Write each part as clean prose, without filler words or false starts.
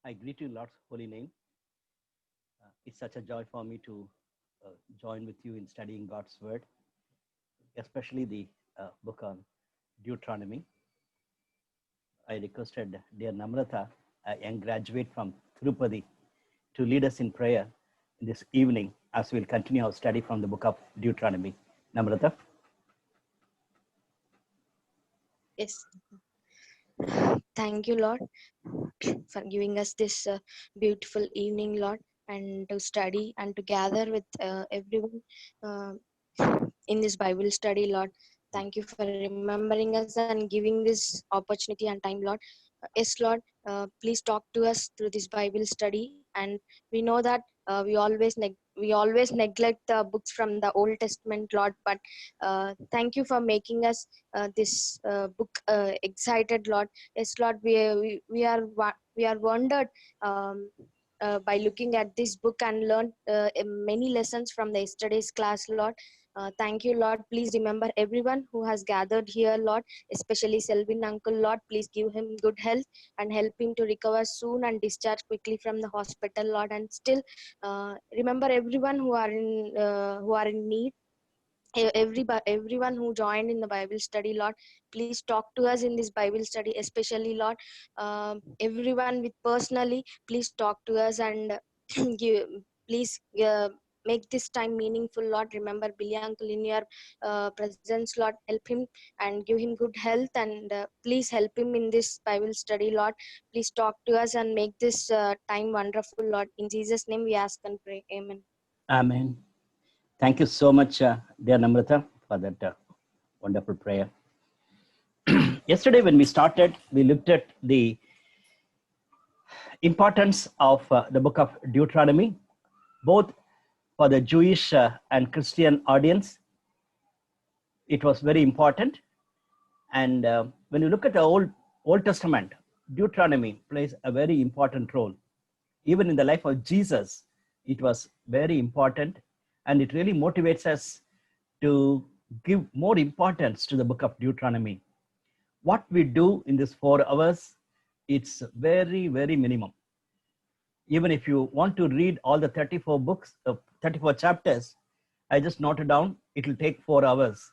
I greet you in Lord's holy name. It's such a joy for me to join with you in studying God's word, especially the book on Deuteronomy. I requested dear Namrata, a young graduate from Tirupati, to lead us in prayer this evening as we'll continue our study from the book of Deuteronomy. Namrata. Yes, thank you, Lord, for giving us this beautiful evening, Lord, and to study and to gather with everyone uh, in this Bible study, Lord. Thank you for remembering us and giving this opportunity and time, Lord. Yes, Lord, please talk to us through this Bible study. And we know that we always neglect the books from the Old Testament, Lord. But thank you for making us this book excited, Lord. Yes, Lord, we are wondered by looking at this book and learned many lessons from the yesterday's class, Lord. Thank you, Lord. Please remember everyone who has gathered here, Lord, especially Selvin Uncle, Lord. Please give him good health and help him to recover soon and discharge quickly from the hospital, Lord. And still, remember everyone who are in need. Everyone who joined in the Bible study, Lord, please talk to us in this Bible study, especially, Lord. Everyone with personally, please talk to us and give, please make this time meaningful, Lord. Remember Billy Uncle in your presence, Lord. Help him and give him good health, and please help him in this Bible study, Lord. Please talk to us and make this time wonderful, Lord. In Jesus' name we ask and pray, amen. Amen. Thank you so much, dear Namrata, for that wonderful prayer. Yesterday, when we started, we looked at the importance of the book of Deuteronomy, both for the Jewish and Christian audience. It was very important. And when you look at the Old Testament, Deuteronomy plays a very important role. Even in the life of Jesus, it was very important. And it really motivates us to give more importance to the book of Deuteronomy. What we do in this 4 hours, it's very, very minimum. Even if you want to read all the 34 books, 34 chapters, I just noted down, it will take 4 hours.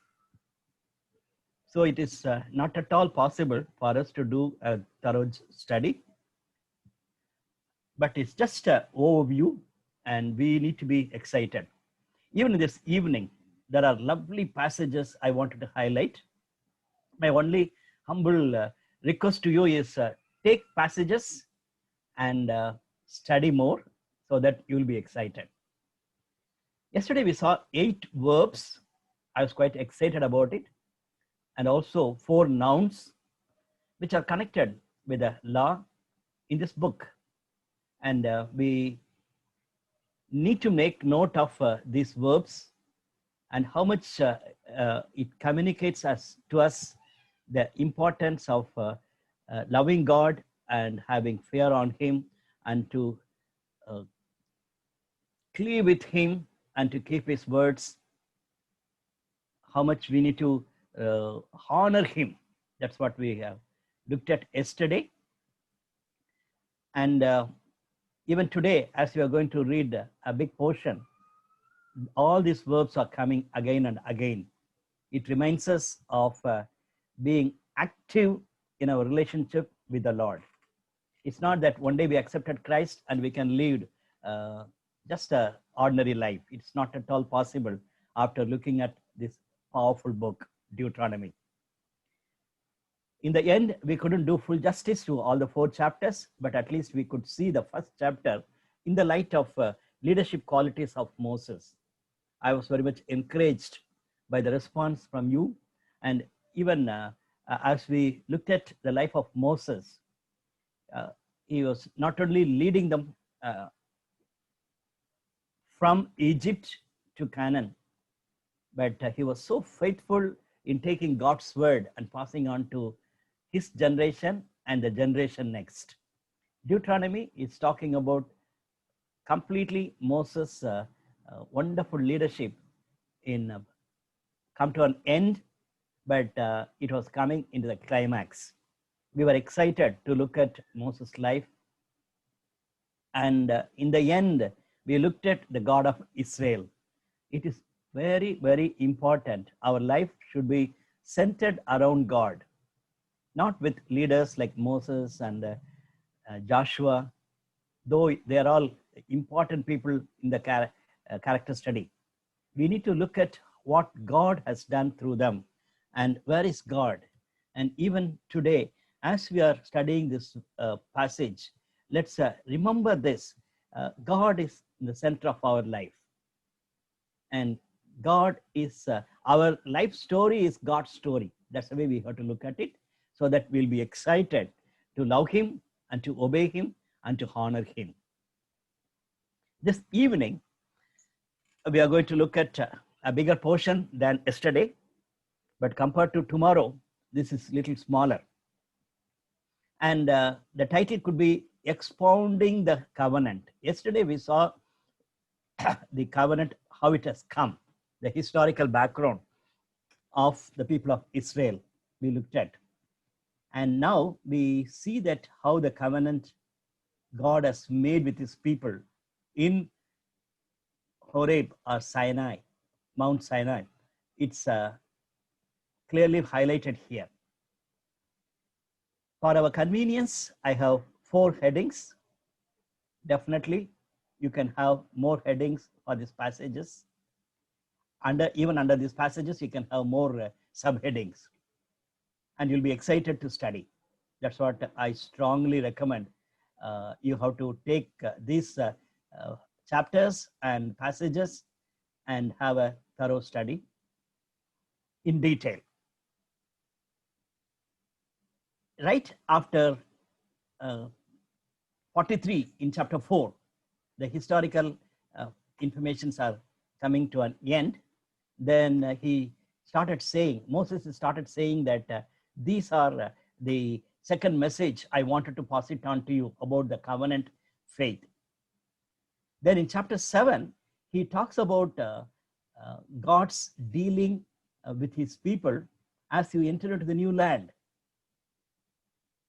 So it is not at all possible for us to do a thorough study, but it's just an overview and we need to be excited. Even this evening, there are lovely passages I wanted to highlight. My only humble request to you is take passages and study more so that you will be excited. Yesterday we saw 8 verbs. I was quite excited about it. And also 4 nouns which are connected with the law in this book. And we need to make note of these verbs and how much it communicates to us the importance of loving God and having fear on Him, and to uh, cleave with Him and to keep His words, how much we need to honor Him. That's what we have looked at yesterday. And even today, as we are going to read a big portion, all these verbs are coming again and again. It reminds us of being active in our relationship with the Lord. It's not that one day we accepted Christ and we can lead just an ordinary life. It's not at all possible after looking at this powerful book, Deuteronomy. In the end, we couldn't do full justice to all the 4 chapters, but at least we could see the first chapter in the light of leadership qualities of Moses. I was very much encouraged by the response from you. And even as we looked at the life of Moses, he was not only leading them from Egypt to Canaan, but he was so faithful in taking God's word and passing on to his generation and the generation next. Deuteronomy is talking about completely Moses' wonderful leadership in come to an end, but it was coming into the climax. We were excited to look at Moses' life, And in the end, we looked at the God of Israel. It is very, very important. Our life should be centered around God, not with leaders like Moses and Joshua, though they are all important people in the character study. We need to look at what God has done through them and where is God. And even today, as we are studying this passage, let's remember this. God is in the center of our life. And God is, our life story is God's story. That's the way we have to look at it, so that we'll be excited to love Him and to obey Him and to honor Him. This evening, we are going to look at a bigger portion than yesterday, but compared to tomorrow, this is a little smaller. And the title could be Expounding the Covenant. Yesterday we saw the covenant, how it has come, the historical background of the people of Israel we looked at. And now we see that how the covenant God has made with His people in Horeb or Sinai, Mount Sinai. It's clearly highlighted here. For our convenience, I have 4 headings. Definitely, you can have more headings for these passages. Even under these passages, you can have more subheadings. And you'll be excited to study. That's what I strongly recommend. You have to take these chapters and passages and have a thorough study in detail. Right after 43 in chapter 4, the historical informations are coming to an end. Then Moses started saying that these are the second message I wanted to pass it on to you about the covenant faith. Then in chapter 7, he talks about God's dealing with His people as you enter into the new land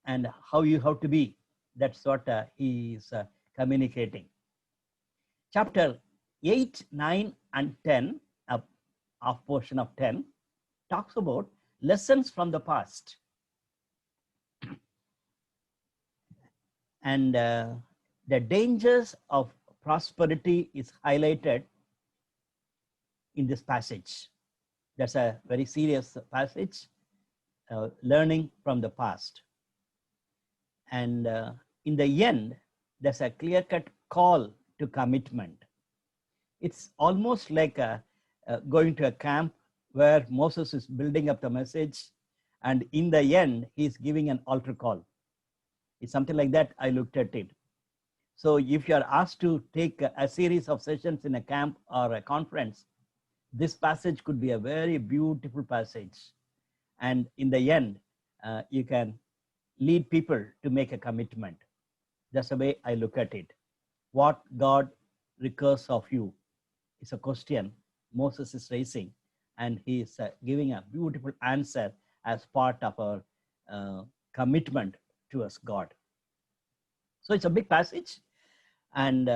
and how you have to be. That's what he is communicating. Chapter 8, 9, and 10, of portion of 10, talks about lessons from the past. And the dangers of prosperity is highlighted in this passage. That's a very serious passage, learning from the past. And in the end, there's a clear-cut call to commitment. It's almost like going to a camp where Moses is building up the message, and in the end, he's giving an altar call. It's something like that. I looked at it. So if you are asked to take a series of sessions in a camp or a conference, this passage could be a very beautiful passage. And in the end, you can lead people to make a commitment. That's the way I look at it. What God requires of you is a question Moses is raising, and he is giving a beautiful answer as part of our commitment towards God. So it's a big passage, and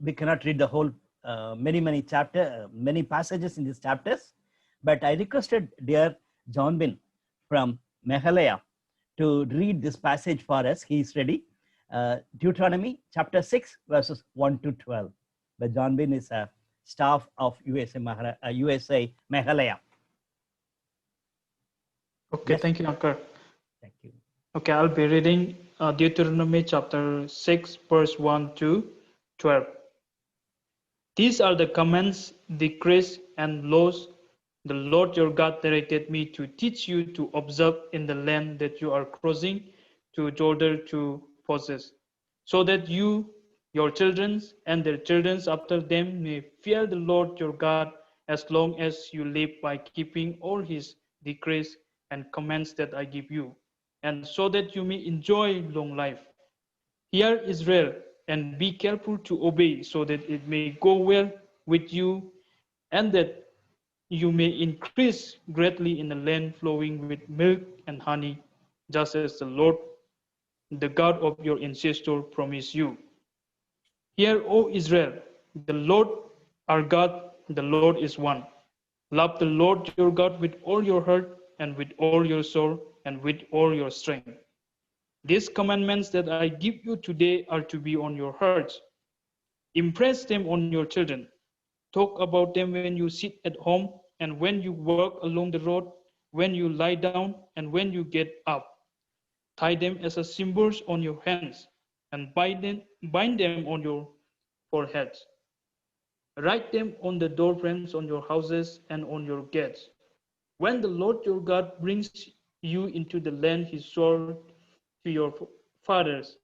we cannot read the whole many passages in these chapters, but I requested dear John Bin from Meghalaya to read this passage for us. He is ready. Deuteronomy chapter 6 verses 1 to 12. But John Bin is a staff of USA Meghalaya. Okay, yes. Thank you, Ankur. Thank you. Okay, I'll be reading Deuteronomy chapter 6 verse 1 to 12. These are the commands, decrees, and laws the Lord your God directed me to teach you to observe in the land that you are crossing to Jordan to possess, so that you, your children, and their children after them may fear the Lord your God as long as you live by keeping all His decrees and commands that I give you, and so that you may enjoy long life. Hear, Israel, and be careful to obey, so that it may go well with you, and that you may increase greatly in a land flowing with milk and honey, just as the Lord the God of your ancestor promised you. Hear, O Israel, the Lord our God, the Lord is one. Love the Lord your God with all your heart and with all your soul and with all your strength. These commandments that I give you today are to be on your hearts. Impress them on your children. Talk about them when you sit at home and when you walk along the road, when you lie down and when you get up. Tie them as a symbols on your hands and bind them on your foreheads. Write them on the door frames on your houses and on your gates. When the Lord your God brings you into the land he swore to your fathers,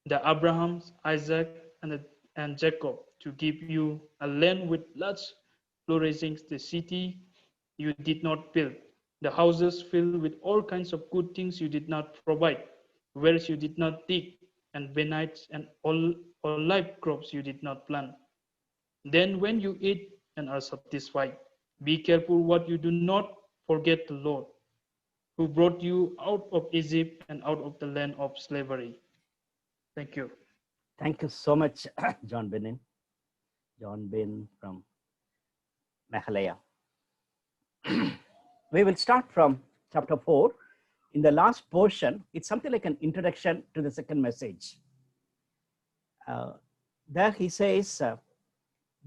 the Abrahams, Isaac, and Jacob, to give you a land with large flourishing, the city you did not build, the houses filled with all kinds of good things you did not provide, wells you did not dig, and vineyards and all olive crops you did not plant. Then when you eat and are satisfied, be careful what you do not forget the Lord, who brought you out of Egypt and out of the land of slavery. Thank you. Thank you so much, John Benin. John Bin from Meghalaya. We will start from chapter 4. In the last portion, it's something like an introduction to the second message. There he says,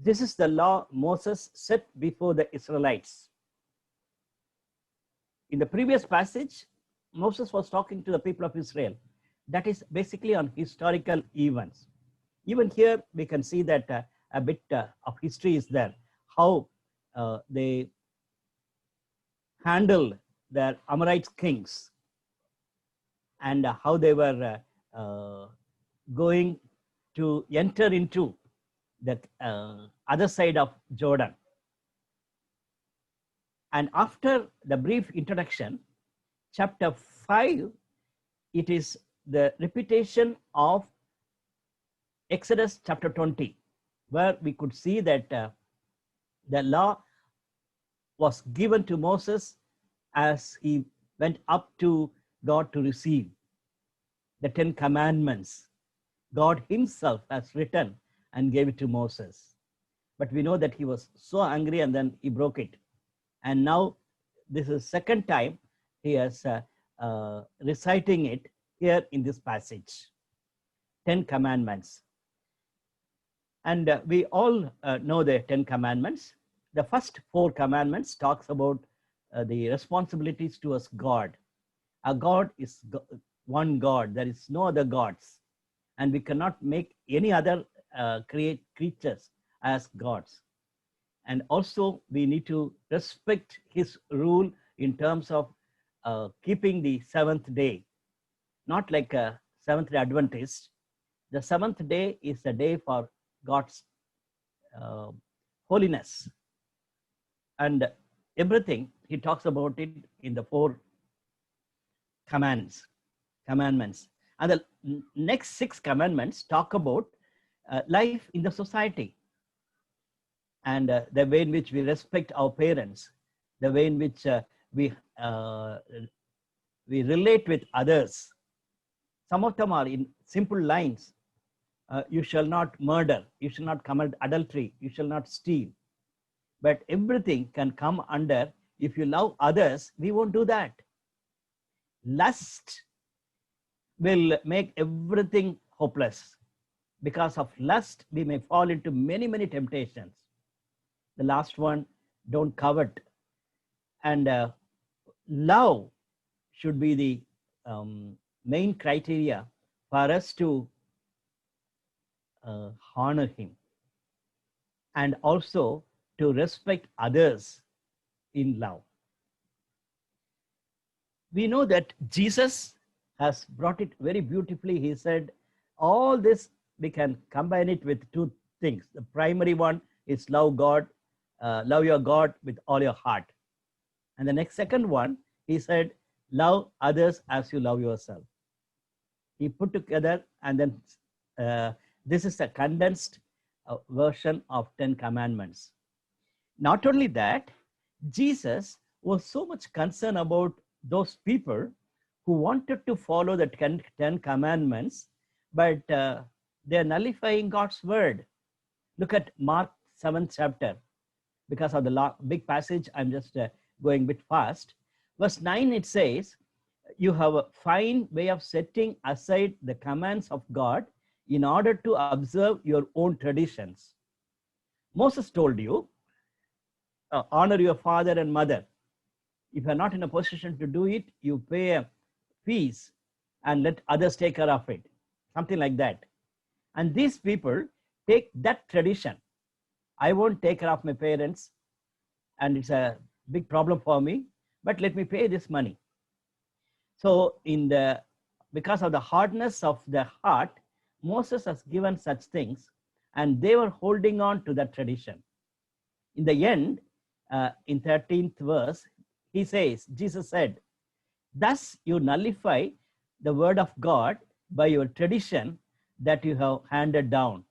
this is the law Moses set before the Israelites. In the previous passage, Moses was talking to the people of Israel. That is basically on historical events. Even here, we can see that a bit of history is there, how they handled their Amorite kings and how they were going to enter into the other side of Jordan. And after the brief introduction, chapter 5, it is the repetition of Exodus chapter 20, where we could see that the law was given to Moses as he went up to God to receive the 10 commandments. God himself has written and gave it to Moses. But we know that he was so angry and then he broke it. And now this is second time he is reciting it here in this passage. 10 commandments. And we all know the 10 commandments. The first 4 commandments talks about the responsibilities towards God. Our God is one God. There is no other gods. And we cannot make any other creatures as gods. And also we need to respect his rule in terms of keeping the 7th day. Not like a Seventh-day Adventist. The 7th day is the day for God's holiness. And everything, he talks about it in the 4 commandments. And the next 6 commandments talk about life in the society and the way in which we respect our parents, the way in which we relate with others. Some of them are in simple lines. You shall not murder, you shall not commit adultery, you shall not steal. But everything can come under, if you love others, we won't do that. Lust will make everything hopeless. Because of lust, we may fall into many, many temptations. The last one, don't covet. And love should be the main criteria for us to honor him. And also to respect others in love. We know that Jesus has brought it very beautifully. He said, all this, we can combine it with 2 things. The primary one is love God, love your God with all your heart. And the next second one, he said, love others as you love yourself. He put together, and then this is a condensed version of 10 commandments. Not only that, Jesus was so much concerned about those people who wanted to follow the Ten Commandments, but they're nullifying God's word. Look at Mark 7th chapter. Because of the big passage, I'm just going a bit fast. Verse 9, it says, you have a fine way of setting aside the commands of God in order to observe your own traditions. Moses told you, honor your father and mother. If you're not in a position to do it, you pay a fees and let others take care of it. Something like that. And these people take that tradition. I won't take care of my parents, and it's a big problem for me, but let me pay this money. So because of the hardness of the heart, Moses has given such things, and they were holding on to that tradition. In the end, in 13th verse, he says, Jesus said, thus you nullify the word of God by your tradition that you have handed down.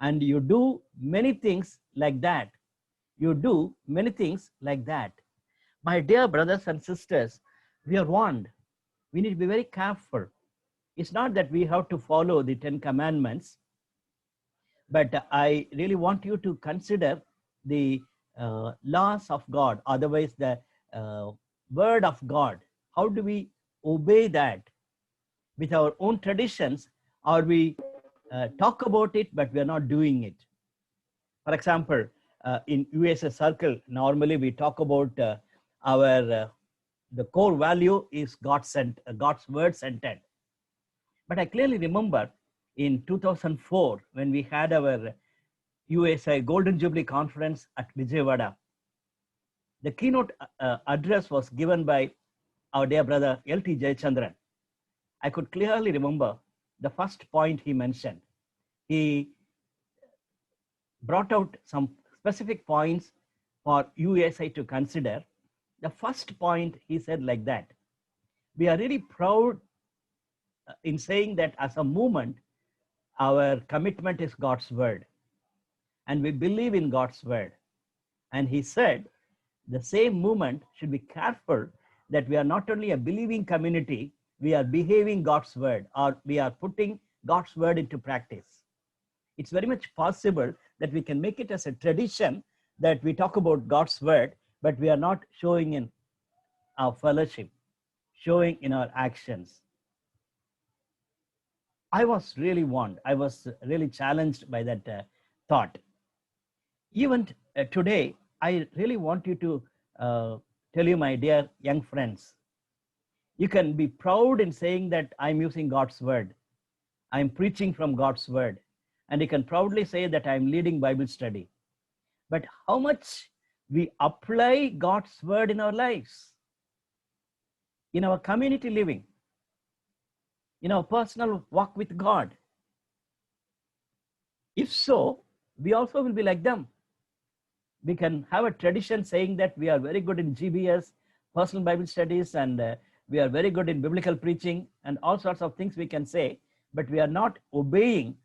And you do many things like that. You do many things like that. My dear brothers and sisters, we are warned. We need to be very careful. It's not that we have to follow the 10 Commandments, but I really want you to consider the laws of God, otherwise the word of God. How do we obey that? With our own traditions, or we talk about it, but we are not doing it. For example, in USA Circle, normally we talk about the core value is God's word centered. But I clearly remember in 2004, when we had our USA Golden Jubilee Conference at Vijayawada, the keynote address was given by our dear brother L.T. Jayachandran. I could clearly remember the first point he mentioned. He brought out some specific points for USA to consider. The first point, he said like that: we are really proud in saying that as a movement, our commitment is God's word, and we believe in God's word. And he said the same movement should be careful that we are not only a believing community, we are behaving God's word, or we are putting God's word into practice. It's very much possible that we can make it as a tradition that we talk about God's word, but we are not showing in our fellowship, showing in our actions. I was really warned. I was really challenged by that thought. Even today, I really want you to tell you, my dear young friends, you can be proud in saying that I'm using God's word. I'm preaching from God's word. And you can proudly say that I'm leading Bible study. But how much we apply God's word in our lives, in our community living, in our personal walk with God? If so, we also will be like them. We can have a tradition saying that we are very good in GBS, personal Bible studies, and we are very good in biblical preaching, and all sorts of things we can say, but we are not obeying,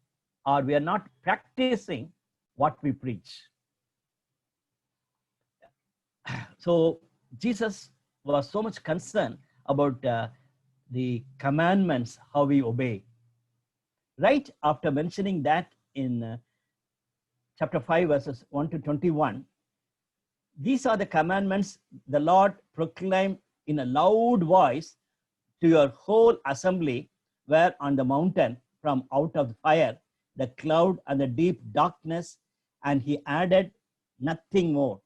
or we are not practicing what we preach. So Jesus was so much concerned about the commandments, how we obey. Right after mentioning that in chapter 5, verses 1 to 21, these are the commandments the Lord proclaimed in a loud voice to your whole assembly, where on the mountain from out of the fire, the cloud and the deep darkness, and he added nothing more.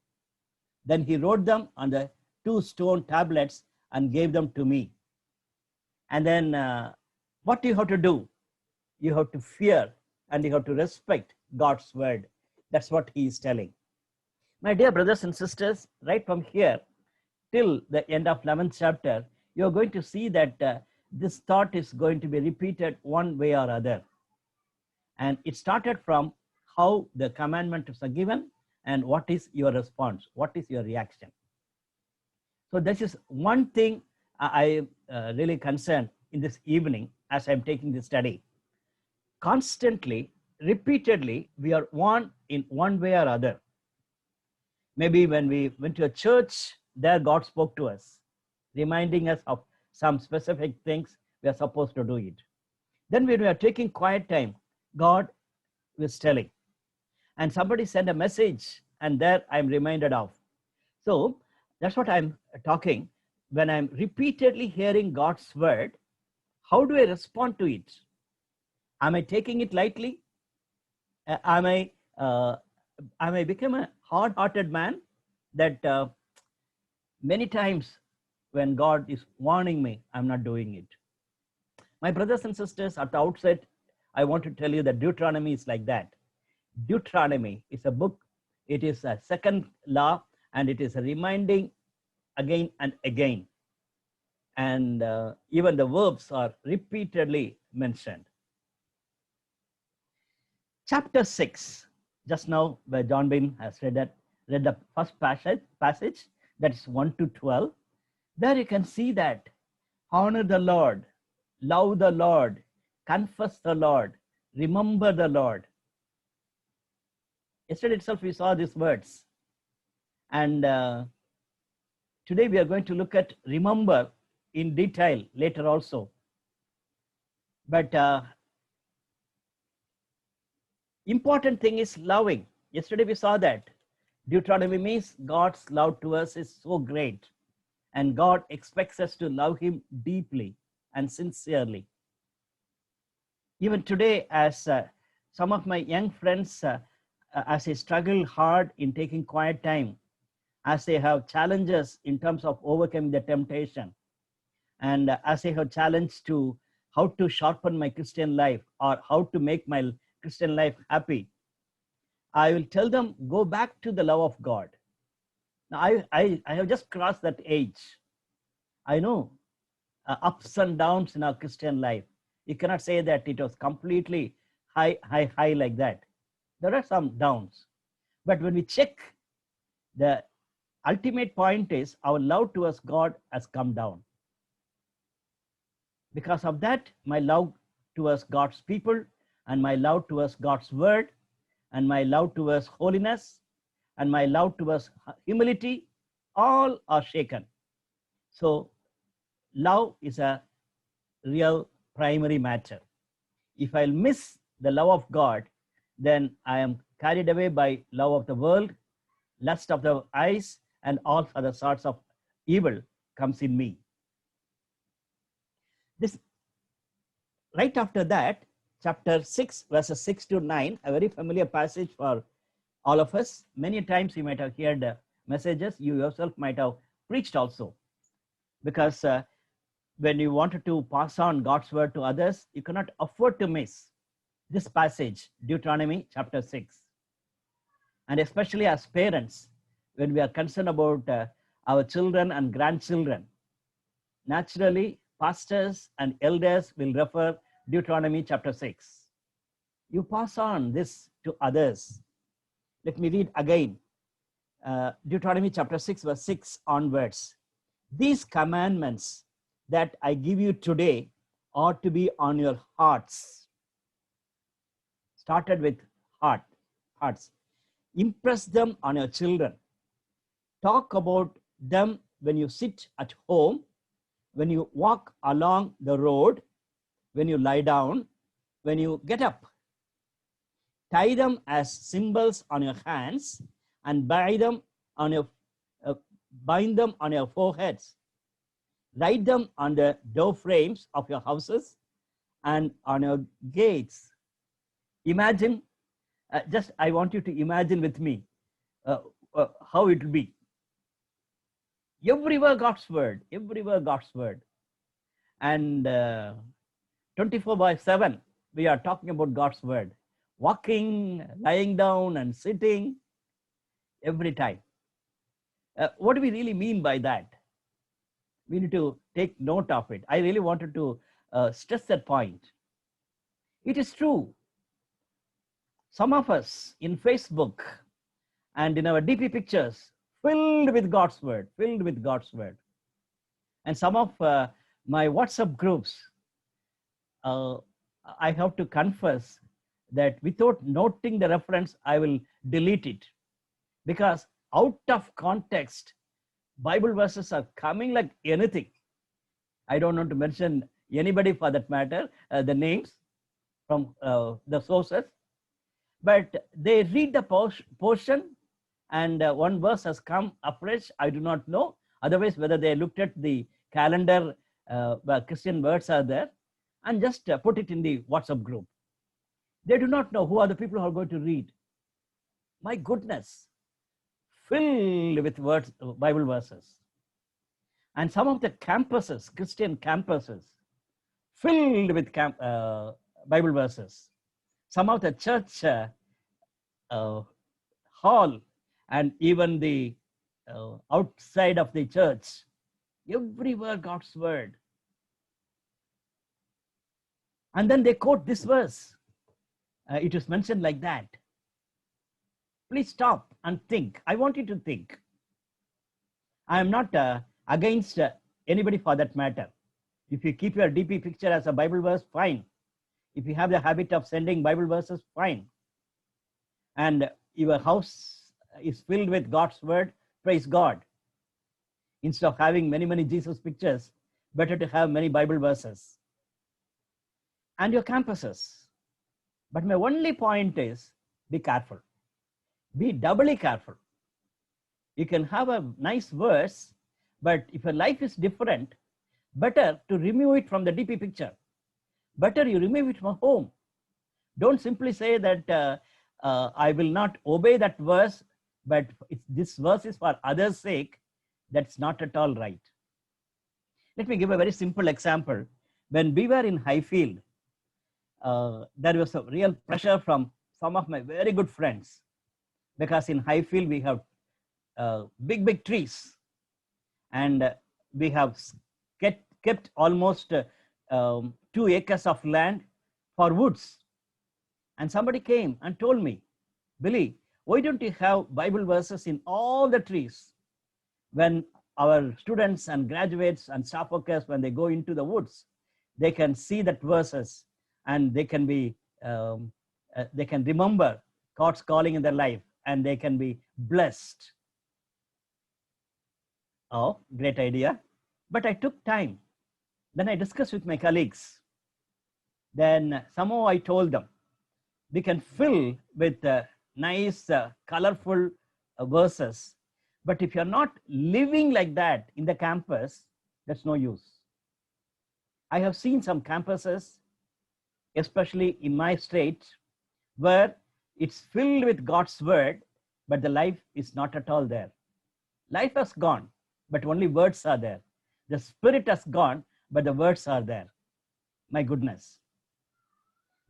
Then he wrote them on the 2 stone tablets and gave them to me. And then what do you have to do? You have to fear and you have to respect God's word. That's what he is telling. My dear brothers and sisters, right from here till the end of 11th chapter, you're going to see that this thought is going to be repeated one way or other. And it started from how the commandments are given and what is your response, what is your reaction. So this is one thing I am really concerned in this evening as I'm taking this study. Constantly, repeatedly, we are warned in one way or other. Maybe when we went to a church, there God spoke to us, reminding us of some specific things, we are supposed to do it. Then when we are taking quiet time, God was telling. And somebody sent a message, and there I'm reminded of. So that's what I'm talking. When I'm repeatedly hearing God's word, how do I respond to it? Am I taking it lightly? Am I become a hard-hearted man that many times when God is warning me, I'm not doing it? My brothers and sisters, at the outset, I want to tell you that Deuteronomy is like that. Deuteronomy is a book. It is a second law, and it is a reminding again and again. And even the verbs are repeatedly mentioned. Chapter 6, just now where John Bin has read the first passage, that is 1 to 12. There you can see that honor the Lord, love the Lord, confess the Lord, remember the Lord. Yesterday itself we saw these words. And today we are going to look at remember in detail later also. But important thing is loving. Yesterday we saw that Deuteronomy means God's love to us is so great, and God expects us to love him deeply and sincerely. Even today, as some of my young friends, as they struggle hard in taking quiet time, as they have challenges in terms of overcoming the temptation, and as they have challenge to how to sharpen my Christian life or how to make my Christian life happy, I will tell them, go back to the love of God. Now, I have just crossed that age. I know ups and downs in our Christian life. You cannot say that it was completely high like that. There are some downs. But when we check, the ultimate point is our love towards God has come down. Because of that, my love towards God's people and my love towards God's word and my love towards holiness and my love towards humility, all are shaken. So love is a real primary matter. If I'll miss the love of God, then I am carried away by love of the world, lust of the eyes, and all other sorts of evil comes in me. This right after that, chapter 6, verses 6 to 9, a very familiar passage for all of us. Many times you might have heard messages, you yourself might have preached also. Because when you wanted to pass on God's word to others, you cannot afford to miss this passage, Deuteronomy chapter 6. And especially as parents, when we are concerned about our children and grandchildren, naturally, pastors and elders will refer Deuteronomy chapter 6. You pass on this to others. Let me read again. Deuteronomy chapter 6, verse 6 onwards. These commandments that I give you today ought to be on your hearts. Started with hearts. Impress them on your children. Talk about them when you sit at home, when you walk along the road, when you lie down, when you get up. Tie them as symbols on your hands and bind them on your foreheads. Write them on the door frames of your houses and on your gates. Imagine, I want you to imagine with me how it will be. Everywhere God's word. And 24/7, we are talking about God's word. Walking, lying down and sitting, every time. What do we really mean by that? We need to take note of it. I really wanted to stress that point. It is true. Some of us in Facebook and in our DP pictures, filled with God's word. And some of my WhatsApp groups, I have to confess that without noting the reference, I will delete it. Because out of context, Bible verses are coming like anything. I don't want to mention anybody for that matter, the names from the sources, but they read the portion and one verse has come afresh. I do not know. Otherwise, whether they looked at the calendar where Christian words are there and just put it in the WhatsApp group. They do not know who are the people who are going to read. My goodness, filled with words, Bible verses. And some of the campuses, Christian campuses, filled with Bible verses. Some of the church hall and even the outside of the church, everywhere God's word. And then they quote this verse. It is mentioned like that. Please stop and think. I want you to think. I am not against anybody for that matter. If you keep your DP picture as a Bible verse, fine. If you have the habit of sending Bible verses, fine. And your house is filled with God's word, praise God. Instead of having many, many Jesus pictures, better to have many Bible verses. And your campuses. But my only point is, be careful. Be doubly careful. You can have a nice verse, but if your life is different, better to remove it from the DP picture. Better you remove it from home. Don't simply say that I will not obey that verse, but this verse is for others' sake. That's not at all right. Let me give a very simple example. When we were in Highfield, there was a real pressure from some of my very good friends, because in Highfield we have big trees, and we have kept almost 2 acres of land for woods. And somebody came and told me, Billy, why don't you have Bible verses in all the trees? When our students and graduates and staff workers, when they go into the woods, they can see that verses and they can be, they can remember God's calling in their life and they can be blessed. Oh, great idea. But I took time. Then I discussed with my colleagues. Then somehow I told them, we can fill with nice, colorful verses. But if you're not living like that in the campus, that's no use. I have seen some campuses, especially in my state, where it's filled with God's word, but the life is not at all there. Life has gone, but only words are there. The spirit has gone, but the words are there. My goodness.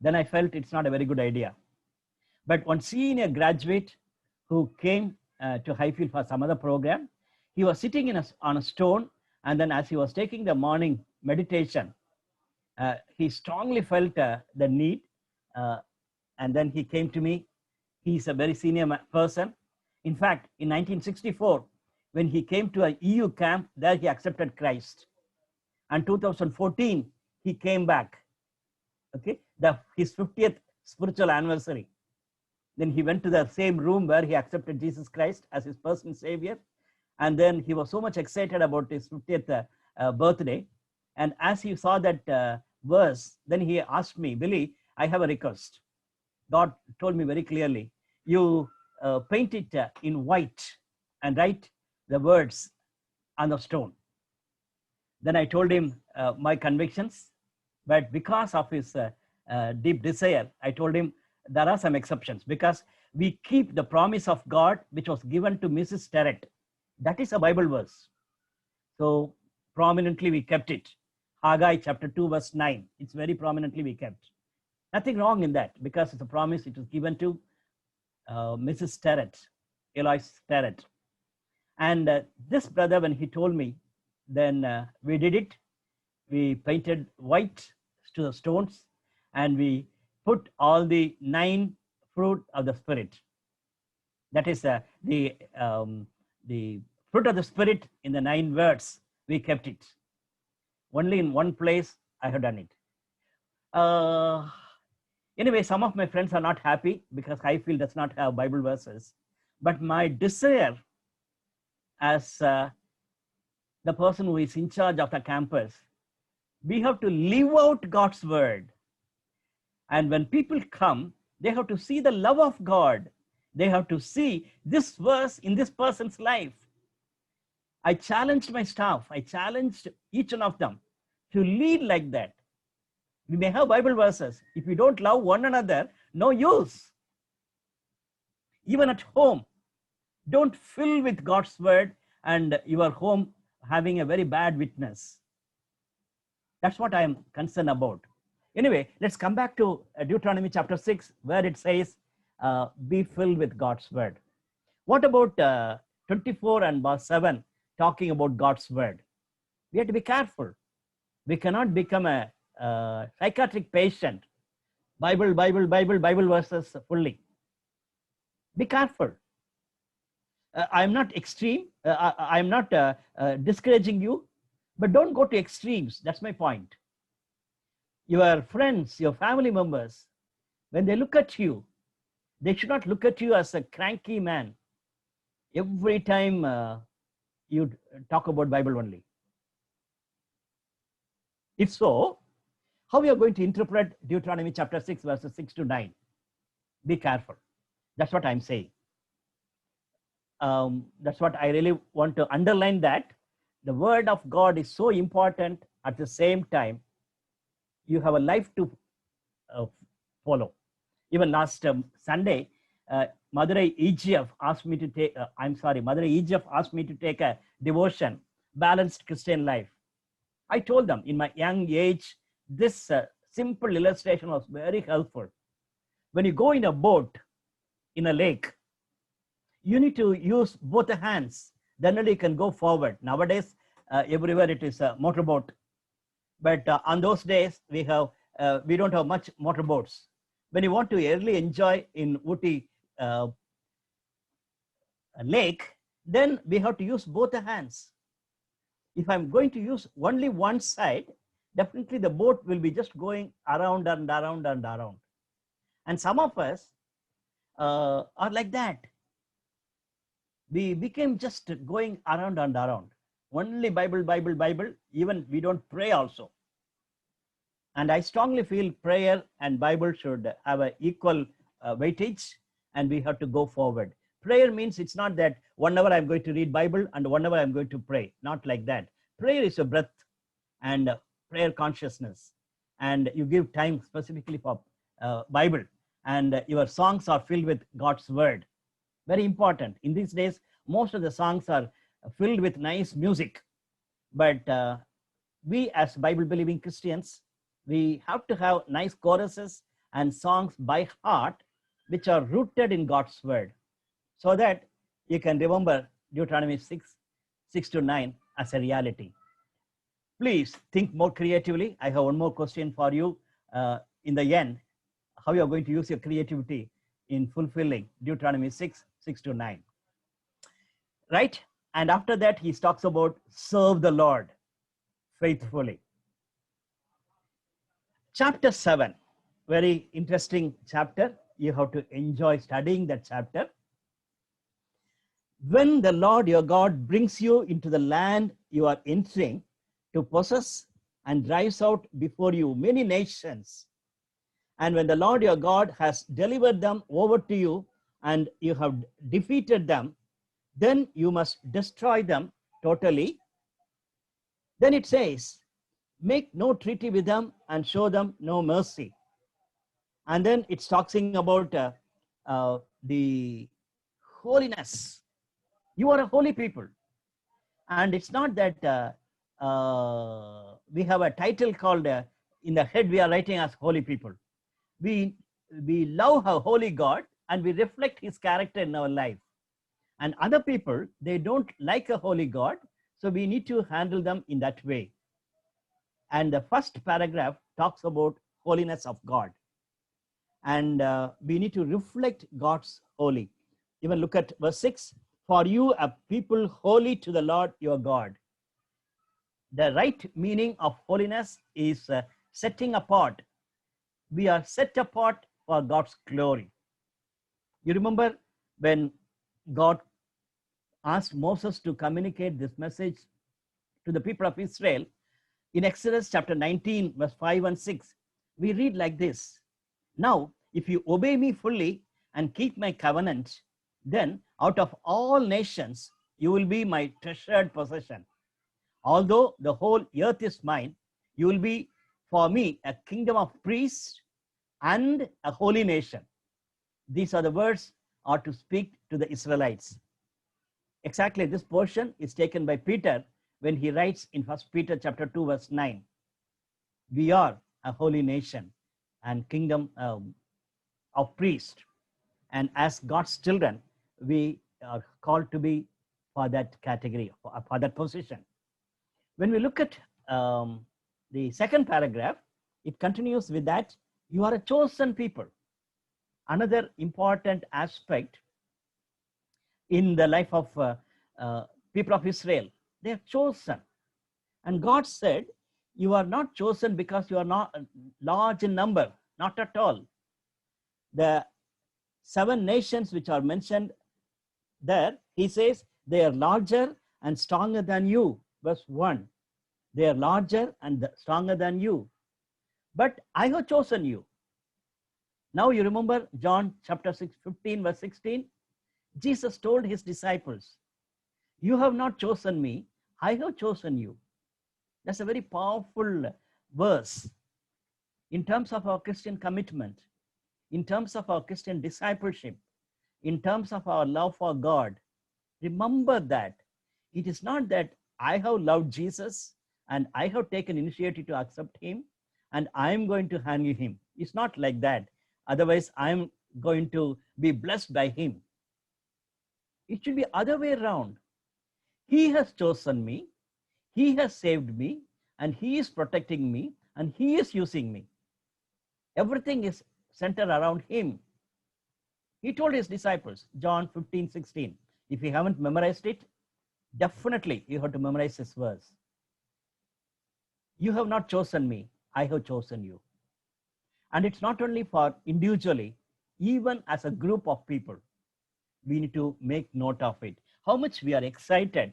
Then I felt it's not a very good idea. But one senior graduate who came to Highfield for some other program, he was sitting on a stone, and then as he was taking the morning meditation, he strongly felt the need, and then he came to me. He's a very senior person. In fact, in 1964, when he came to an EU camp, there he accepted Christ. And 2014, he came back. Okay, his 50th spiritual anniversary. Then he went to the same room where he accepted Jesus Christ as his personal savior. And then he was so much excited about his 50th birthday. And as he saw that verse, then he asked me, Billy, I have a request. God told me very clearly, you paint it in white and write the words on the stone. Then I told him my convictions, but because of his deep desire, I told him there are some exceptions, because we keep the promise of God, which was given to Mrs. Terrett. That is a Bible verse. So prominently we kept it. Haggai chapter 2 verse 9. It's very prominently we kept. Nothing wrong in that, because it's a promise. It was given to Mrs. Terrett, Eloise Terrett. And this brother, when he told me, then we did it. We painted white to the stones, and we put all the 9 fruit of the Spirit. That is the fruit of the Spirit in the 9 words. We kept it. Only in one place I have done it. Anyway, some of my friends are not happy because Highfield does not have Bible verses. But my desire as the person who is in charge of the campus We have to live out God's word. And when people come, they have to see the love of God. They have to see this verse in this person's life. I challenged my staff. I challenged each one of them to lead like that. We may have Bible verses. If we don't love one another, no use. Even at home, don't fill with God's word and your home having a very bad witness. That's what I am concerned about. Anyway, let's come back to Deuteronomy chapter 6, where it says, be filled with God's word. What about 24 and verse 7, talking about God's word? We have to be careful. We cannot become a psychiatric patient. Bible verses fully. Be careful. I'm not extreme. I'm not discouraging you, but don't go to extremes. That's my point. Your friends, your family members, when they look at you, they should not look at you as a cranky man. Every time you talk about Bible only. If so, how we are going to interpret Deuteronomy chapter 6, verses 6 to 9? Be careful. That's what I'm saying. That's what I really want to underline, that the word of God is so important. At the same time, you have a life to follow. Even last Sunday, Madurai EGF asked me to take, Madurai EGF asked me to take a devotion, balanced Christian life. I told them in my young age, this simple illustration was very helpful. When you go in a boat, in a lake, you need to use both the hands. Then only you can go forward. Nowadays, everywhere it is a motorboat. But on those days, we don't have much motorboats. When you want to really enjoy in Ooty lake, then we have to use both the hands. If I'm going to use only one side, definitely the boat will be just going around and around and around. And some of us are like that. We became just going around and around. Only Bible. Even we don't pray also. And I strongly feel prayer and Bible should have an equal weightage, and we have to go forward. Prayer means it's not that 1 hour I'm going to read Bible and 1 hour I'm going to pray. Not like that. Prayer is a breath and prayer consciousness. And you give time specifically for Bible. And your songs are filled with God's word. Very important. In these days, most of the songs are filled with nice music. But we as Bible-believing Christians, we have to have nice choruses and songs by heart, which are rooted in God's word, so that you can remember Deuteronomy 6 to 9 as a reality. Please think more creatively. I have one more question for you in the end, how you are going to use your creativity in fulfilling Deuteronomy 6 to 9. Right? And after that, he talks about serve the Lord faithfully. Chapter 7, very interesting chapter. You have to enjoy studying that chapter. When the Lord your God brings you into the land you are entering to possess and drives out before you many nations, and when the Lord your God has delivered them over to you and you have defeated them, then you must destroy them totally. Then it says, make no treaty with them and show them no mercy. And then it's talking about the holiness. You are a holy people. And it's not that we have a title called, in the head we are writing as holy people. We love our holy God and we reflect his character in our life. And other people, they don't like a holy God, so we need to handle them in that way. And the first paragraph talks about holiness of God. And we need to reflect God's holy. Even look at verse 6. For you a people holy to the Lord your God. The right meaning of holiness is setting apart. We are set apart for God's glory. You remember when God asked Moses to communicate this message to the people of Israel, In Exodus chapter 19, verse 5 and 6, we read like this: Now, if you obey me fully and keep my covenant, then out of all nations you will be my treasured possession. Although the whole earth is mine, you will be for me a kingdom of priests and a holy nation. These are the words are to speak to the Israelites. Exactly, this portion is taken by Peter when he writes in 1 Peter chapter 2, verse 9. We are a holy nation and kingdom of priests. And as God's children, we are called to be for that category, for that position. When we look at the second paragraph, it continues with that you are a chosen people. Another important aspect in the life of people of Israel, they are chosen. And God said, you are not chosen because you are not large in number, not at all. The 7 nations which are mentioned there, he says, they are larger and stronger than you. Verse 1, they are larger and stronger than you. But I have chosen you. Now you remember John chapter 15, verse 16. Jesus told his disciples, you have not chosen me, I have chosen you. That's a very powerful verse in terms of our Christian commitment, in terms of our Christian discipleship, in terms of our love for God. Remember that it is not that I have loved Jesus and I have taken initiative to accept him and I'm going to hang him. It's not like that. Otherwise, I'm going to be blessed by him. It should be other way around. He has chosen me, he has saved me, and he is protecting me, and he is using me. Everything is centered around him. He told his disciples, John 15, 16. If you haven't memorized it, definitely you have to memorize this verse. You have not chosen me, I have chosen you. And it's not only for individually, even as a group of people, we need to make note of it. How much we are excited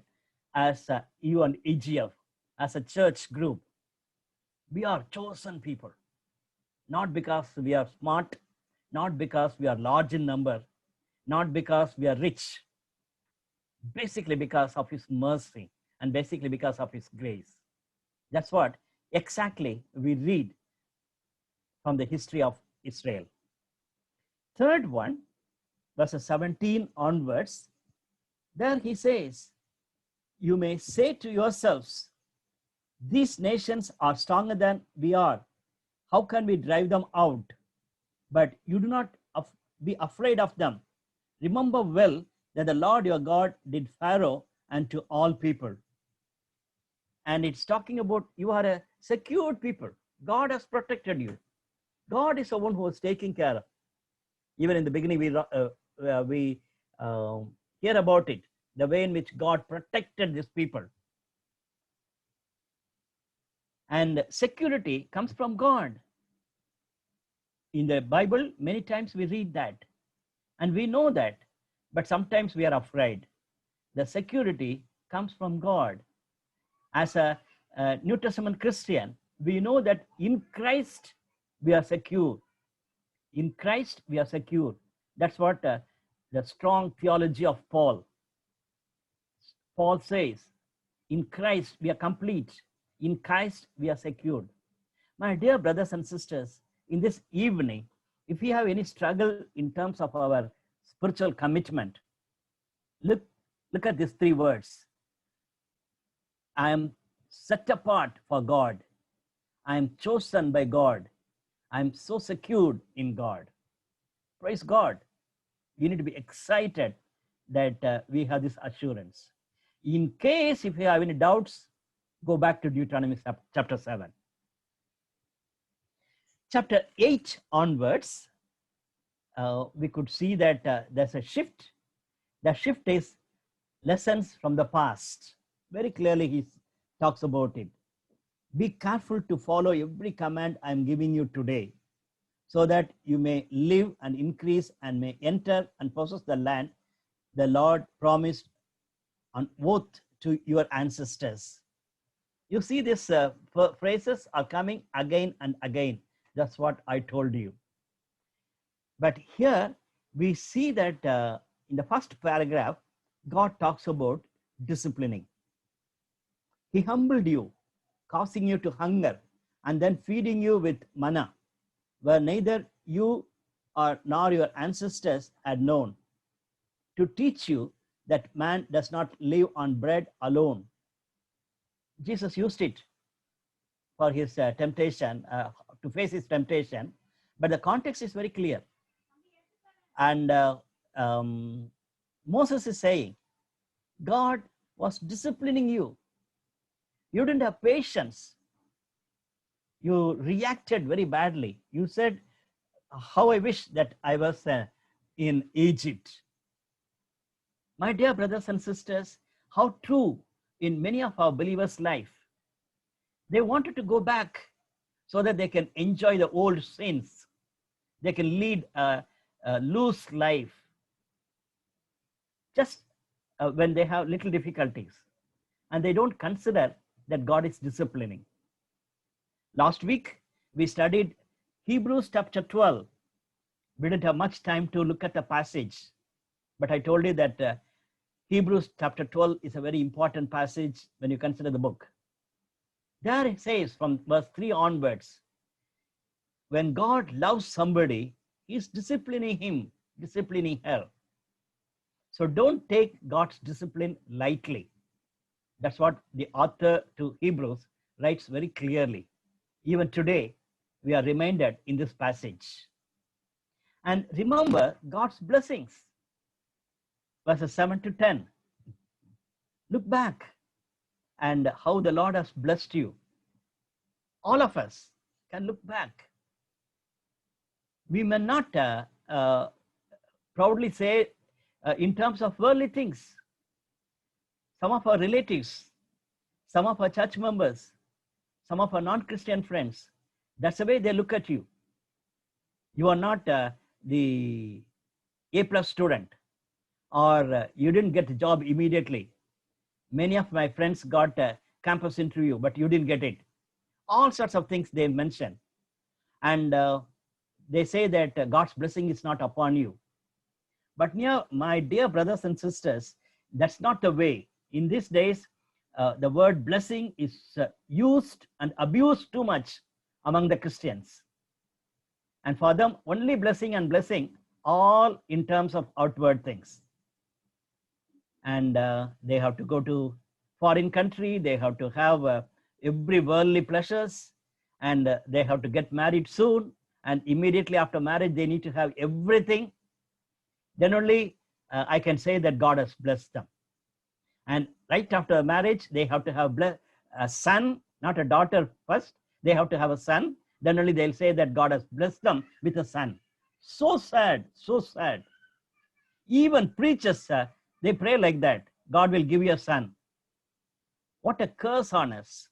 as you and EGF, as a church group. We are chosen people, not because we are smart, not because we are large in number, not because we are rich, basically because of his mercy and basically because of his grace. That's what exactly we read from the history of Israel. Third one, verses 17 onwards, there he says, you may say to yourselves, these nations are stronger than we are. How can we drive them out? But you do not be afraid of them. Remember well that the Lord your God did Pharaoh and to all people. And it's talking about you are a secured people. God has protected you. God is the one who is taking care of. Even in the beginning, we hear about it, the way in which God protected these people. And security comes from God. In the Bible, many times we read that. And we know that. But sometimes we are afraid. The security comes from God. As a New Testament Christian, we know that in Christ we are secure. In Christ we are secure. That's what the strong theology of Paul. Paul says, in Christ we are complete. In Christ we are secured. My dear brothers and sisters, in this evening, if we have any struggle in terms of our spiritual commitment, look at these 3 words. I am set apart for God. I am chosen by God. I am so secured in God. Praise God. We need to be excited that we have this assurance. In case if you have any doubts, go back to Deuteronomy chapter 7. Chapter 8 onwards, we could see that there's a shift. The shift is lessons from the past. Very clearly he talks about it. Be careful to follow every command I'm giving you today, so that you may live and increase and may enter and possess the land the Lord promised on oath to your ancestors. You see, these phrases are coming again and again. That's what I told you. But here we see that in the first paragraph, God talks about disciplining. He humbled you, causing you to hunger, and then feeding you with manna, where neither you nor your ancestors had known, to teach you that man does not live on bread alone. Jesus used it for his temptation, to face his temptation, but the context is very clear. And Moses is saying, God was disciplining you. You didn't have patience. You reacted very badly. You said, how I wish that I was in Egypt. My dear brothers and sisters, how true in many of our believers' life. They wanted to go back so that they can enjoy the old sins. They can lead a loose life just when they have little difficulties. And they don't consider that God is disciplining. Last week, we studied Hebrews chapter 12. We didn't have much time to look at the passage, but I told you that Hebrews chapter 12 is a very important passage when you consider the book. There it says from verse 3 onwards, when God loves somebody, he's disciplining him, disciplining her. So don't take God's discipline lightly. That's what the author to Hebrews writes very clearly. Even today, we are reminded in this passage. And remember God's blessings. Verses 7 to 10. Look back and how the Lord has blessed you. All of us can look back. We may not proudly say in terms of worldly things. Some of our relatives, some of our church members, some of our non-Christian friends, that's the way they look at you. You are not the A+ student, or you didn't get a job immediately. Many of my friends got a campus interview, but you didn't get it. All sorts of things they mention. And they say that God's blessing is not upon you. But my dear brothers and sisters, that's not the way. In these days, the word blessing is used and abused too much among the Christians. And for them, only blessing and blessing, all in terms of outward things. And they have to go to foreign country, they have to have every worldly pleasures, and they have to get married soon, and immediately after marriage, they need to have everything. Then only I can say that God has blessed them. And right after marriage, they have to have a son, not a daughter first. They have to have a son. Then only they'll say that God has blessed them with a son. So sad, so sad. Even preachers, they pray like that. God will give you a son. What a curse on us.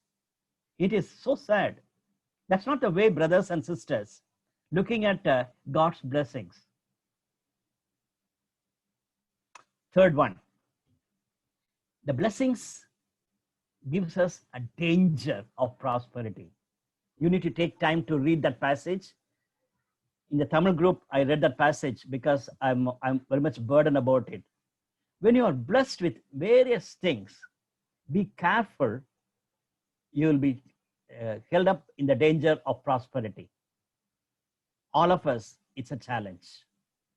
It is so sad. That's not the way, brothers and sisters, looking at God's blessings. Third one, the blessings gives us a danger of prosperity. You need to take time to read that passage. In the Tamil group, I read that passage because I'm very much burdened about it. When you are blessed with various things, be careful. You will be held up in the danger of prosperity. All of us, it's a challenge,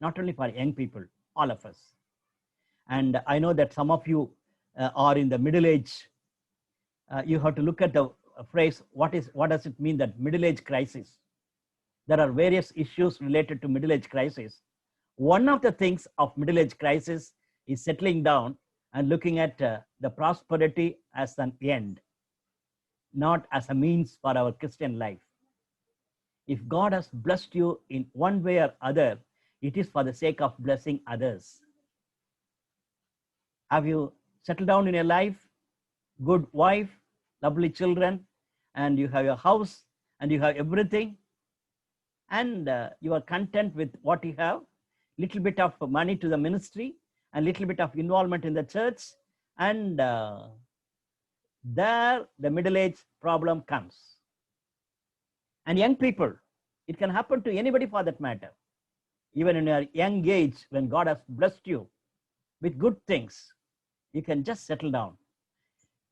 not only for young people, all of us. And I know that some of you are in the middle age. You have to look at the phrase, what does it mean that middle age crisis? There are various issues related to middle age crisis. One of the things of middle age crisis is settling down and looking at the prosperity as an end, not as a means for our Christian life. If God has blessed you in one way or other, it is for the sake of blessing others. Have you settled down in your life, good wife, lovely children, and you have your house and you have everything, and you are content with what you have, little bit of money to the ministry and little bit of involvement in the church, and there the middle age problem comes. And young people, it can happen to anybody for that matter. Even in your young age, when God has blessed you with good things, you can just settle down.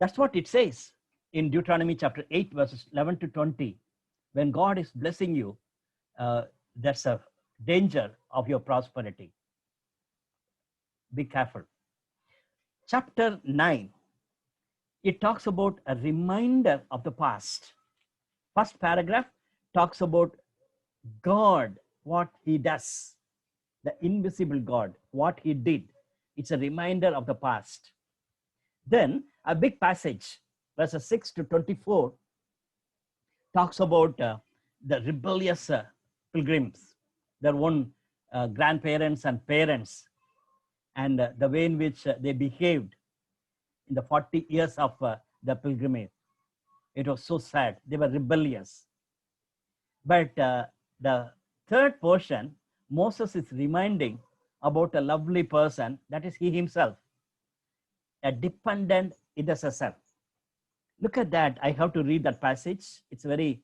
That's what it says in Deuteronomy chapter 8, verses 11 to 20. When God is blessing you, that's a danger of your prosperity. Be careful. Chapter 9, it talks about a reminder of the past. First paragraph talks about God, what he does, the invisible God, what he did. It's a reminder of the past. Then a big passage, verses 6 to 24, talks about the rebellious pilgrims, their own grandparents and parents, and the way in which they behaved in the 40 years of the pilgrimage. It was so sad. They were rebellious. But the third portion, Moses is reminding about a lovely person, that is he himself, a dependent intercessor. Look at that. I have to read that passage. It's a very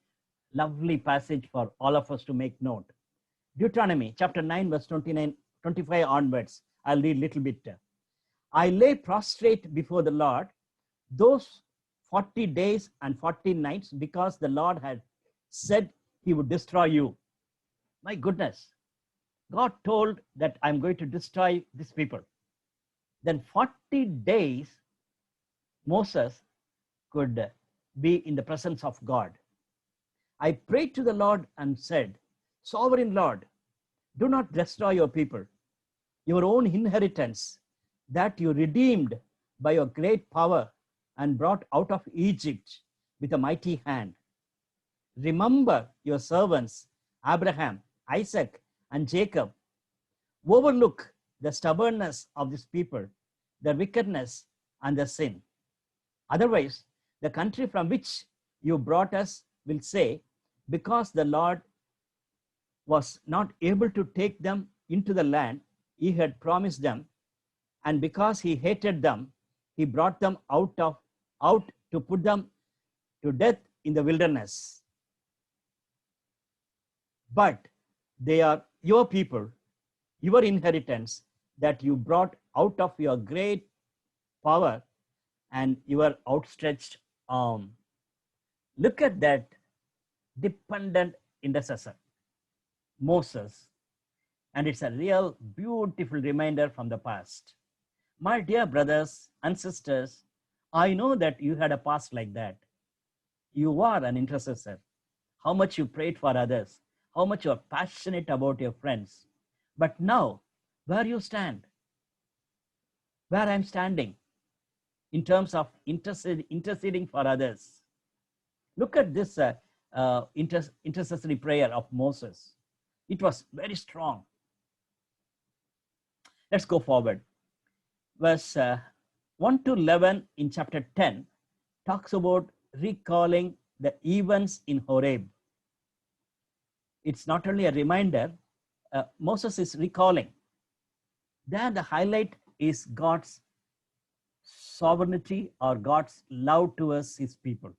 lovely passage for all of us to make note. Deuteronomy chapter 9, verse 29, 25 onwards. I'll read a little bit. I lay prostrate before the Lord those 40 days and 40 nights because the Lord had said he would destroy you. My goodness. God told that I'm going to destroy these people. Then 40 days, Moses could be in the presence of God. I prayed to the Lord and said, Sovereign Lord, do not destroy your people, your own inheritance that you redeemed by your great power and brought out of Egypt with a mighty hand. Remember your servants, Abraham, Isaac, and Jacob. Overlook the stubbornness of these people, their wickedness and their sin. Otherwise, the country from which you brought us will say, because the Lord was not able to take them into the land he had promised them, and because he hated them, he brought them out to put them to death in the wilderness. But they are your people, your inheritance that you brought out of your great power and your outstretched arm. Look at that dependent intercessor, Moses. And it's a real beautiful reminder from the past. My dear brothers and sisters, I know that you had a past like that. You are an intercessor. How much you prayed for others, how much you are passionate about your friends. But now, where you stand, where I'm standing in terms of interceding for others. Look at this intercessory prayer of Moses. It was very strong. Let's go forward. Verse 1 to 11 in chapter 10 talks about recalling the events in Horeb. It's not only a reminder, Moses is recalling. There the highlight is God's sovereignty or God's love towards his people.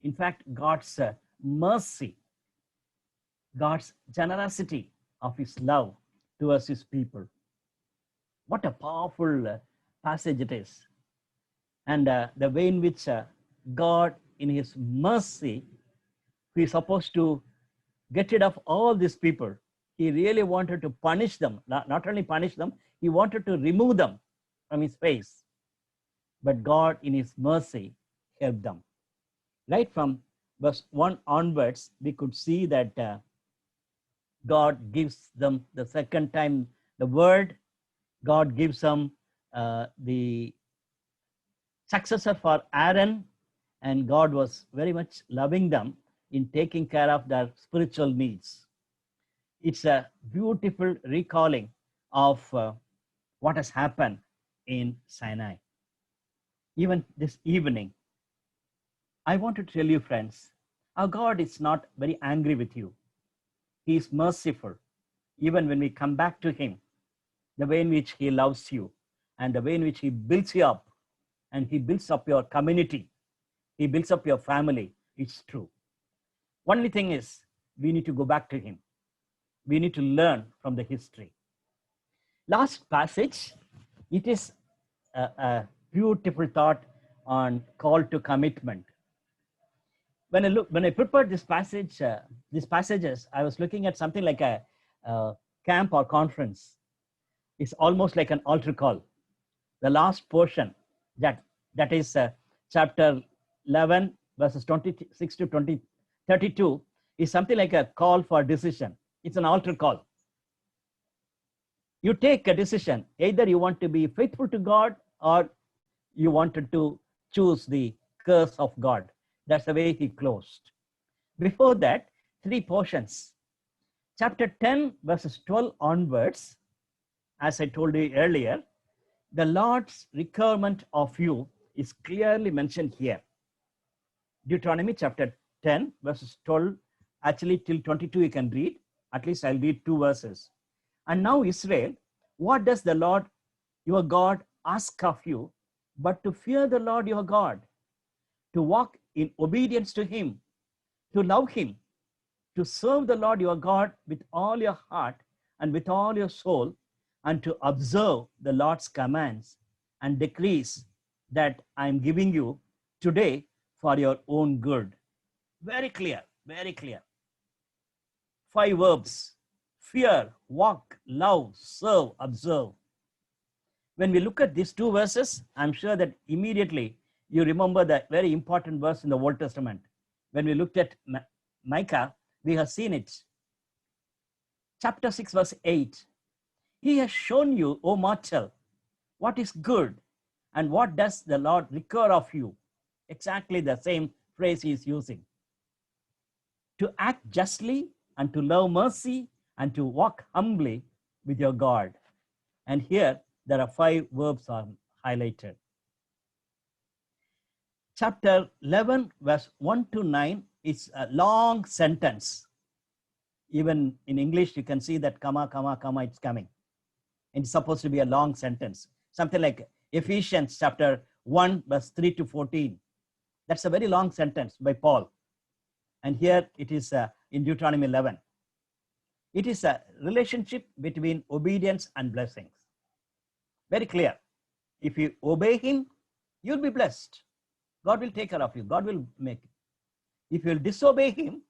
In fact, God's mercy, God's generosity of his love towards his people. What a powerful passage it is. And the way in which God, in his mercy, he is supposed to get rid of all these people. He really wanted to punish them, not only punish them, he wanted to remove them from his face. But God, in his mercy, helped them. Right from verse 1 onwards, we could see that God gives them the second time the word. God gives them the successor for Aaron, and God was very much loving them in taking care of their spiritual needs. It's a beautiful recalling of what has happened in Sinai. Even this evening, I want to tell you, friends, our God is not very angry with you. He is merciful. Even when we come back to him, the way in which he loves you and the way in which he builds you up and he builds up your community. He builds up your family. It's true. Only thing is, we need to go back to him. We need to learn from the history. Last passage, it is a beautiful thought on call to commitment. When I prepared this passage, these passages, I was looking at something like a camp or conference. It's almost like an altar call. The last portion, that is chapter 11, verses 26 to 32, is something like a call for decision. It's an altar call. You take a decision. Either you want to be faithful to God, or you wanted to choose the curse of God. That's the way he closed. Before that, 3 portions. Chapter 10, verses 12 onwards, as I told you earlier, the Lord's requirement of you is clearly mentioned here. Deuteronomy chapter 10, verses 12, actually till 22 you can read. At least I'll read 2 verses. And now Israel, what does the Lord your God ask of you, but to fear the Lord your God, to walk in obedience to him, to love him, to serve the Lord your God with all your heart and with all your soul, and to observe the Lord's commands and decrees that I'm giving you today for your own good. Very clear, very clear. 5 verbs: fear, walk, love, serve, observe. When we look at these 2 verses, I'm sure that immediately you remember the very important verse in the Old Testament. When we looked at Micah, we have seen it. Chapter 6, verse 8. He has shown you, O mortal, what is good, and what does the Lord require of you. Exactly the same phrase he is using. To act justly, and to love mercy, and to walk humbly with your God. And here there are 5 verbs are highlighted. Chapter 11, verse 1 to 9 is a long sentence. Even in English, you can see that comma, comma, comma, it's coming. It's supposed to be a long sentence. Something like Ephesians chapter 1, verse 3 to 14. That's a very long sentence by Paul. And here it is in Deuteronomy 11. It is a relationship between obedience and blessings. Very clear. If you obey him, you'll be blessed. God will take care of you. God will make it. If you'll disobey him,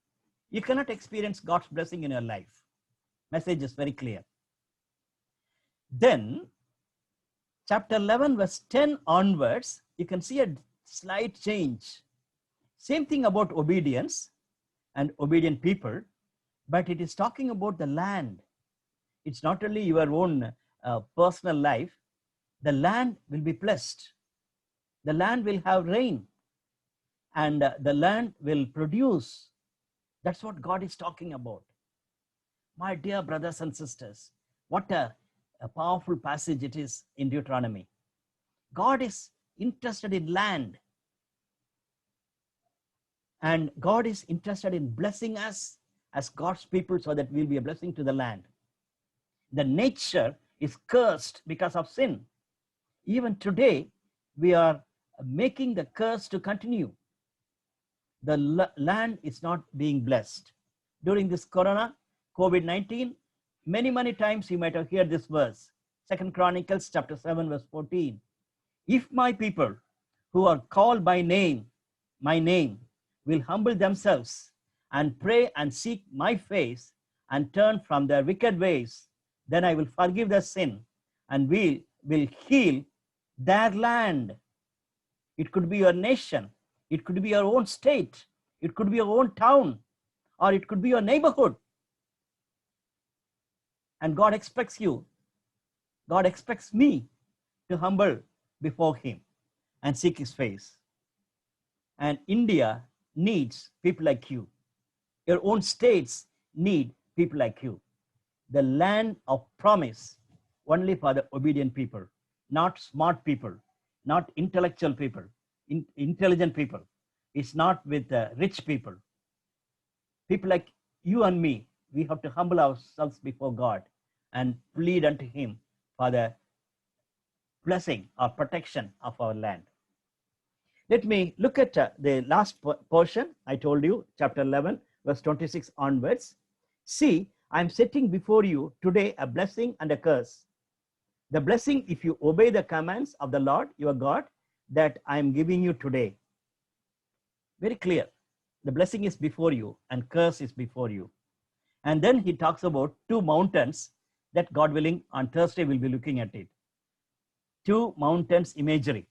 you cannot experience God's blessing in your life. Message is very clear. Then, chapter 11, verse 10 onwards, you can see a slight change. Same thing about obedience and obedient people, but it is talking about the land. It's not only your own personal life. The land will be blessed. The land will have rain, and the land will produce. That's what God is talking about. My dear brothers and sisters, what a powerful passage it is in Deuteronomy. God is interested in land, and God is interested in blessing us as God's people so that we'll be a blessing to the land. The nature is cursed because of sin. Even today, we are making the curse to continue. The land is not being blessed. During this corona, COVID-19, many times you might have heard this verse, 2 Chronicles chapter 7, verse 14. If my people who are called by name, my name, will humble themselves and pray and seek my face and turn from their wicked ways, then I will forgive their sin and we will heal their land. It could be your nation. It could be your own state. It could be your own town, or it could be your neighborhood. And God expects you, God expects me to humble before him and seek his face. And India needs people like you. Your own states need people like you. The land of promise only for the obedient people, not smart people, not intellectual people, intelligent people. It's not with rich people. People like you and me, we have to humble ourselves before God and plead unto him for the blessing or protection of our land. Let me look at the last portion. I told you, chapter 11, verse 26 onwards. See, I'm setting before you today a blessing and a curse. The blessing, if you obey the commands of the Lord your God that I'm giving you today. Very clear. The blessing is before you and curse is before you. And then he talks about two mountains that, God willing, on Thursday we'll be looking at it. Two mountains imagery.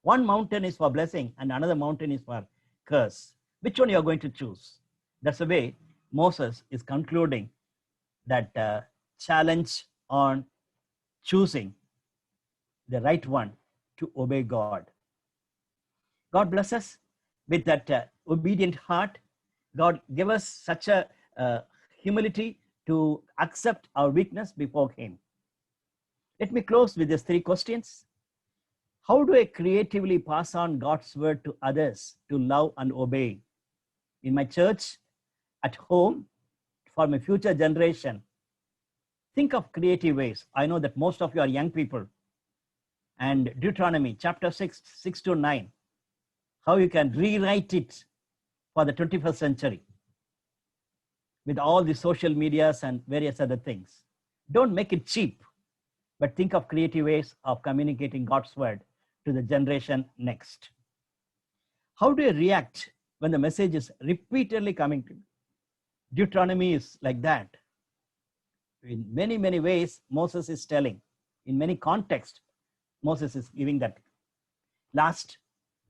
One mountain is for blessing and another mountain is for curse. Which one you are going to choose? That's the way Moses is concluding that challenge on choosing the right one to obey God. God bless us with that obedient heart. God give us such a humility to accept our weakness before Him. Let me close with these three questions. How do I creatively pass on God's word to others to love and obey? In my church, at home, for my future generation, think of creative ways. I know that most of you are young people. And Deuteronomy chapter 6 to 9, how you can rewrite it for the 21st century with all the social medias and various other things. Don't make it cheap, but think of creative ways of communicating God's word to the generation next. How do you react when the message is repeatedly coming to you? Deuteronomy is like that. In many, many ways, Moses is telling. In many contexts, Moses is giving that. Last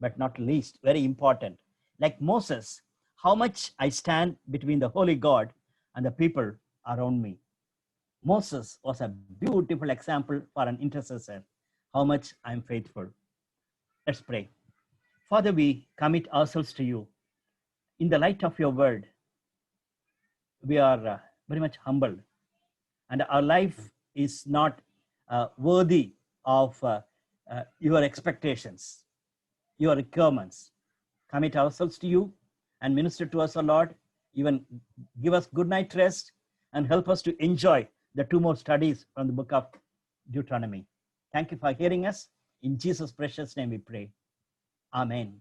but not least, very important. Like Moses, how much I stand between the holy God and the people around me. Moses was a beautiful example for an intercessor. How much I'm faithful. Let's pray. Father, we commit ourselves to you. In the light of your word, we are very much humbled. And our life is not worthy of your expectations, your requirements. Commit ourselves to you and minister to us, O Lord. Even give us good night rest and help us to enjoy the two more studies from the book of Deuteronomy. Thank you for hearing us. In Jesus' precious name we pray. Amen.